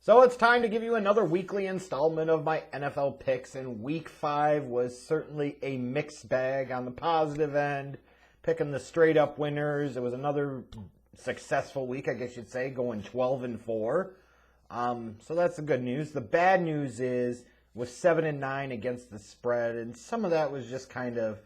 So it's time to give you another weekly installment of my NFL picks, and Week 5 was certainly a mixed bag on the positive end, picking the straight-up winners. It was another successful week, I guess you'd say, going 12-4. So that's the good news. The bad news is was 7-9 against the spread, and some of that was just kind of,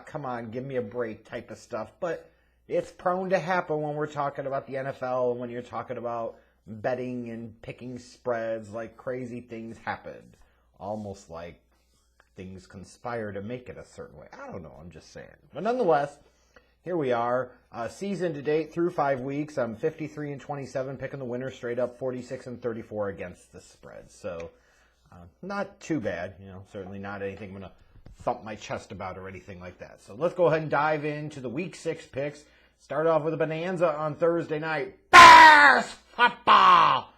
come on, give me a break type of stuff. But it's prone to happen when we're talking about the NFL and when you're talking about betting and picking spreads. Like, crazy things happened. Almost like things conspire to make it a certain way. I don't know, I'm just saying. But nonetheless, here we are. Season to date through 5 weeks, I'm 53-27, picking the winner straight up, 46-34 against the spread. So, not too bad. Certainly not anything I'm going to thump my chest about or anything like that. So let's go ahead and dive into the Week 6 picks. Start off with a bonanza on Thursday night. Bears football!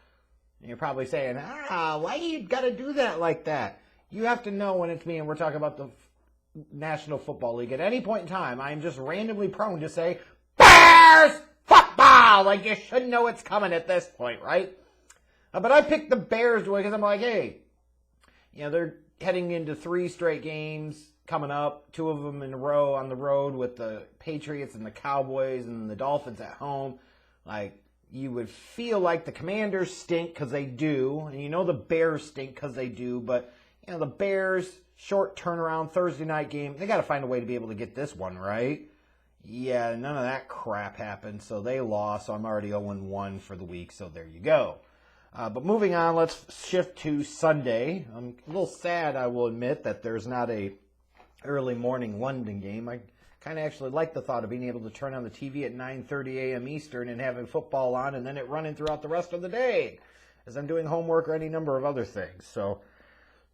And you're probably saying, why you got to do that like that? You have to know when it's me and we're talking about the National Football League. At any point in time, I am just randomly prone to say, Bears football! Like, you should know it's coming at this point, right? But I picked the Bears to win because I'm like, hey, they're heading into 3 straight games coming up, 2 of them in a row on the road with the Patriots and the Cowboys and the Dolphins at home. Like, you would feel like the Commanders stink because they do, and the Bears stink because they do, but, the Bears, short turnaround, Thursday night game, they got to find a way to be able to get this one, right? Yeah, none of that crap happened, so they lost, so I'm already 0-1 for the week, so there you go. But moving on, let's shift to Sunday. I'm a little sad, I will admit, that there's not a early morning London game. I kind of actually like the thought of being able to turn on the TV at 9:30 a.m. Eastern and having football on and then it running throughout the rest of the day as I'm doing homework or any number of other things.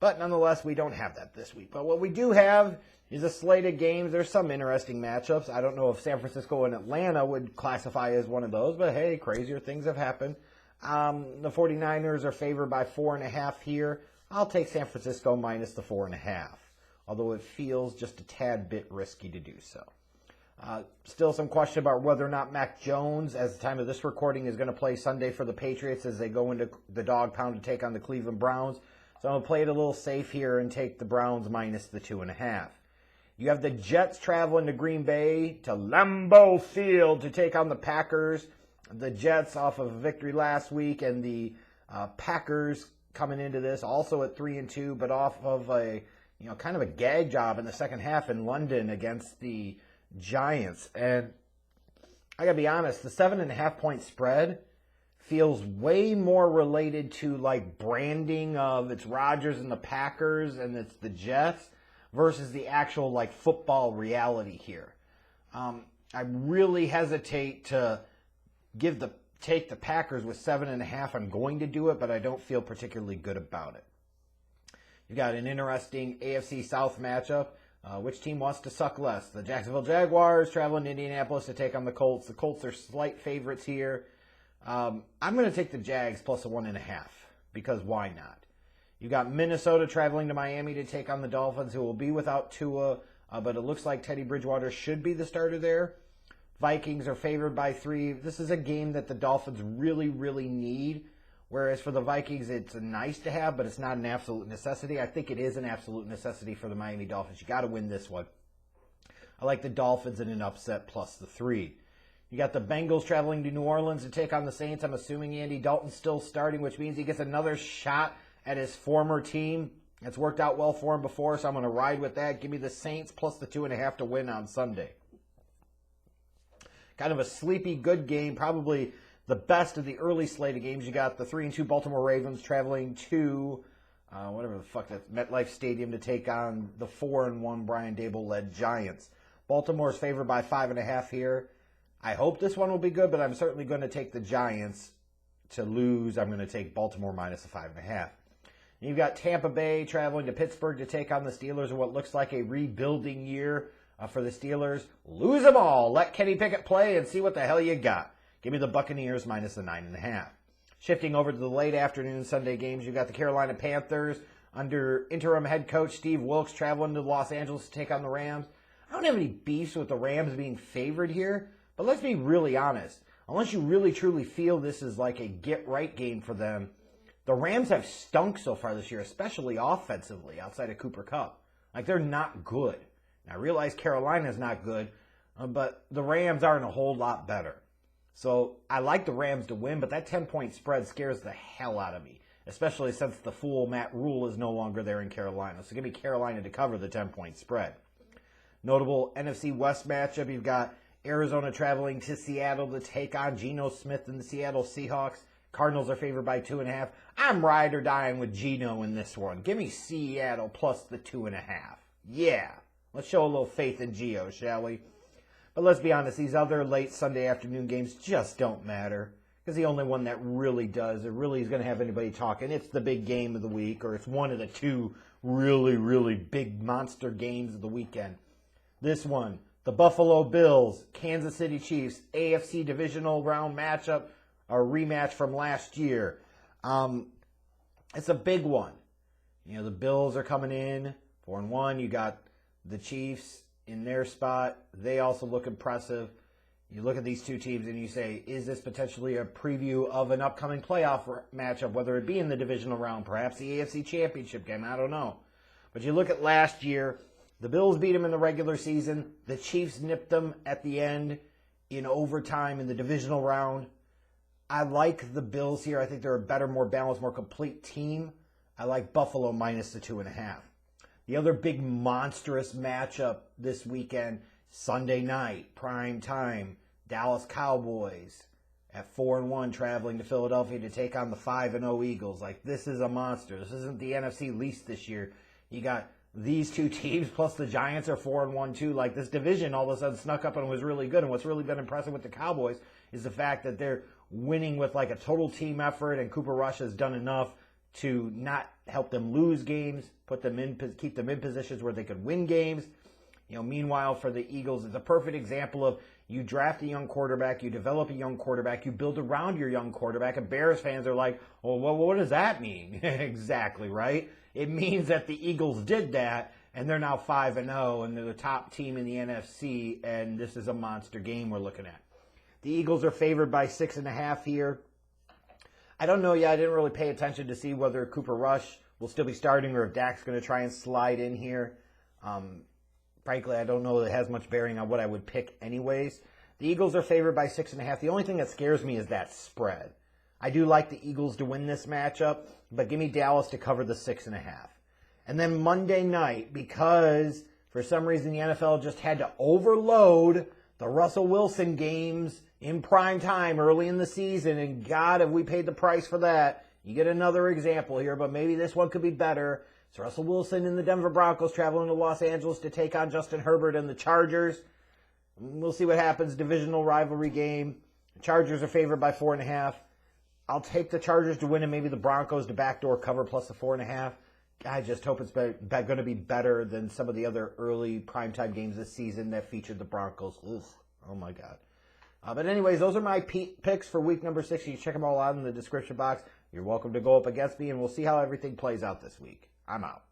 But nonetheless, we don't have that this week. But what we do have is a slate of games. There's some interesting matchups. I don't know if San Francisco and Atlanta would classify as one of those, but hey, crazier things have happened. The 49ers are favored by 4.5 here. I'll take San Francisco minus the 4.5, although it feels just a tad bit risky to do so. Still some question about whether or not Mac Jones, as the time of this recording, is going to play Sunday for the Patriots as they go into the dog pound to take on the Cleveland Browns. So I'm going to play it a little safe here and take the Browns minus the 2.5. You have the Jets traveling to Green Bay to Lambeau Field to take on the Packers. The Jets off of a victory last week, and the Packers coming into this also at 3-2, but off of a kind of a gag job in the second half in London against the Giants. And I gotta be honest, the 7.5 point spread feels way more related to like branding of it's Rodgers and the Packers and it's the Jets versus the actual like football reality here. I really hesitate to take the Packers with 7.5. I'm going to do it, but I don't feel particularly good about it. You've got an interesting AFC South matchup. Which team wants to suck less? The Jacksonville Jaguars traveling to Indianapolis to take on the Colts. The Colts are slight favorites here. I'm going to take the Jags plus a 1.5 because why not? You got Minnesota traveling to Miami to take on the Dolphins, who will be without Tua, but it looks like Teddy Bridgewater should be the starter there. Vikings are favored by 3. This is a game that the Dolphins really, really need. Whereas for the Vikings, it's nice to have, but it's not an absolute necessity. I think it is an absolute necessity for the Miami Dolphins. You got to win this one. I like the Dolphins in an upset plus the 3. You got the Bengals traveling to New Orleans to take on the Saints. I'm assuming Andy Dalton's still starting, which means he gets another shot at his former team. It's worked out well for him before, so I'm going to ride with that. Give me the Saints plus the 2.5 to win on Sunday. Kind of a sleepy good game, probably the best of the early slate of games. You got the 3-2 Baltimore Ravens traveling to whatever the fuck that's MetLife Stadium to take on the 4-1 Brian Dable-led Giants. Baltimore's favored by 5.5 here. I hope this one will be good, but I'm certainly going to take the Giants to lose. I'm going to take Baltimore minus the 5.5. You've got Tampa Bay traveling to Pittsburgh to take on the Steelers in what looks like a rebuilding year for the Steelers. Lose them all. Let Kenny Pickett play and see what the hell you got. Give me the Buccaneers minus the 9.5. Shifting over to the late afternoon Sunday games, you've got the Carolina Panthers under interim head coach Steve Wilkes traveling to Los Angeles to take on the Rams. I don't have any beefs with the Rams being favored here, but let's be really honest. Unless you really truly feel this is like a get-right game for them, The Rams have stunk so far this year, especially offensively outside of Cooper Kupp. Like, they're not good. Now, I realize Carolina's not good, but the Rams aren't a whole lot better. So I like the Rams to win, but that 10-point spread scares the hell out of me, especially since the fool Matt Rule is no longer there in Carolina. So give me Carolina to cover the 10-point spread. Notable NFC West matchup, you've got Arizona traveling to Seattle to take on Geno Smith and the Seattle Seahawks. Cardinals are favored by 2.5. I'm ride or dying with Geno in this one. Give me Seattle plus the 2.5. Yeah. Let's show a little faith in Geo, shall we? But let's be honest, these other late Sunday afternoon games just don't matter. Because the only one that really does, it really is going to have anybody talking, it's the big game of the week, or it's one of the two really, really big monster games of the weekend. This one, the Buffalo Bills, Kansas City Chiefs, AFC divisional round matchup, a rematch from last year. It's a big one. You know, the Bills are coming in 4-1. You got the Chiefs in their spot. They also look impressive. You look at these two teams and you say, is this potentially a preview of an upcoming playoff matchup, whether it be in the divisional round, perhaps the AFC Championship game? I don't know. But you look at last year, the Bills beat them in the regular season. The Chiefs nipped them at the end in overtime in the divisional round. I like the Bills here. I think they're a better, more balanced, more complete team. I like Buffalo minus the 2.5. The other big monstrous matchup this weekend, Sunday night, prime time, Dallas Cowboys at 4-1 traveling to Philadelphia to take on the 5-0 Eagles. Like, this is a monster. This isn't the NFC least this year. You got these two teams, plus the Giants are 4-1 too. Like, this division all of a sudden snuck up and was really good. And what's really been impressive with the Cowboys is the fact that they're winning with like a total team effort, and Cooper Rush has done enough to not help them lose games, keep them in positions where they could win games. You know, meanwhile, for the Eagles, it's a perfect example of you draft a young quarterback, you develop a young quarterback, you build around your young quarterback, and Bears fans are like, well, what does that mean? Exactly, right? It means that the Eagles did that, and they're now 5-0, and they're the top team in the NFC, and this is a monster game we're looking at. The Eagles are favored by 6.5 here. I don't know yet. I didn't really pay attention to see whether Cooper Rush will still be starting or if Dak's going to try and slide in here. Frankly, I don't know that it has much bearing on what I would pick anyways. The Eagles are favored by 6.5. The only thing that scares me is that spread. I do like the Eagles to win this matchup, but give me Dallas to cover the 6.5. And then Monday night, because for some reason the NFL just had to overload the Russell Wilson games in prime time early in the season, and God, have we paid the price for that. You get another example here, but maybe this one could be better. It's Russell Wilson and the Denver Broncos traveling to Los Angeles to take on Justin Herbert and the Chargers. We'll see what happens. Divisional rivalry game. The Chargers are favored by 4.5. I'll take the Chargers to win and maybe the Broncos to backdoor cover plus the 4.5. I just hope it's going to be better than some of the other early primetime games this season that featured the Broncos. Ugh, oh, my God. But anyways, those are my picks for week number 6. You can check them all out in the description box. You're welcome to go up against me, and we'll see how everything plays out this week. I'm out.